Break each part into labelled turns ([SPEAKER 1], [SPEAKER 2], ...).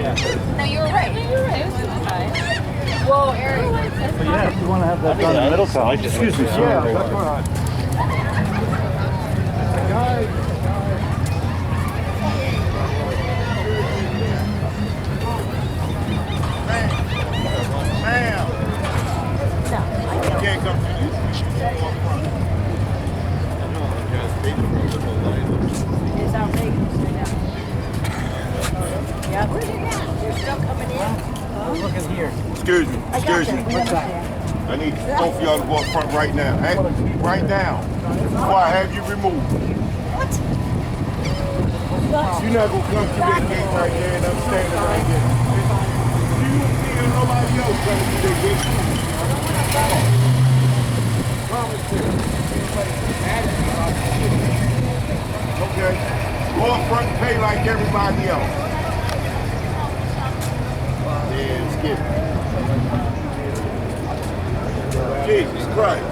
[SPEAKER 1] No, you were right. No, you were right. It was fine. Whoa, Eric.
[SPEAKER 2] But yeah, if you want to have that done in the middle side, excuse me.
[SPEAKER 3] Yeah, that's right. Ma'am. You can't come to you.
[SPEAKER 1] It's outrageous. Yeah. Where's it at? You're still coming in?
[SPEAKER 2] Look at here.
[SPEAKER 3] Excuse me. Excuse me.
[SPEAKER 2] What's that?
[SPEAKER 3] I need both of y'all to go up front right now. Hey, right now. Before I have you removed.
[SPEAKER 1] What?
[SPEAKER 3] You're not going to come through that gate right there and I'm standing right there. You see nobody else coming through that gate. Okay. Go up front and pay like everybody else. Yeah, skip it. Jesus Christ.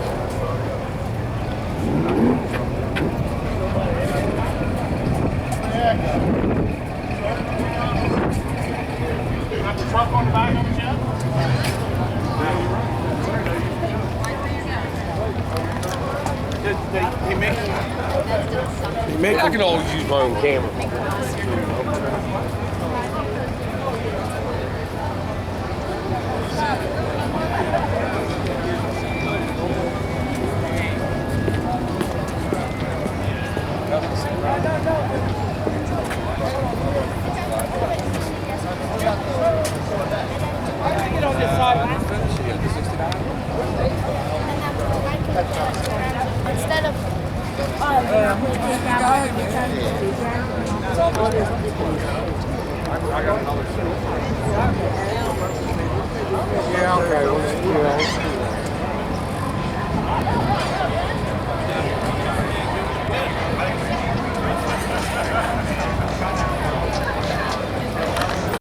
[SPEAKER 4] Got the truck on the back of it yet?
[SPEAKER 5] I can always use my own camera.
[SPEAKER 1] Instead of
[SPEAKER 5] Yeah, okay.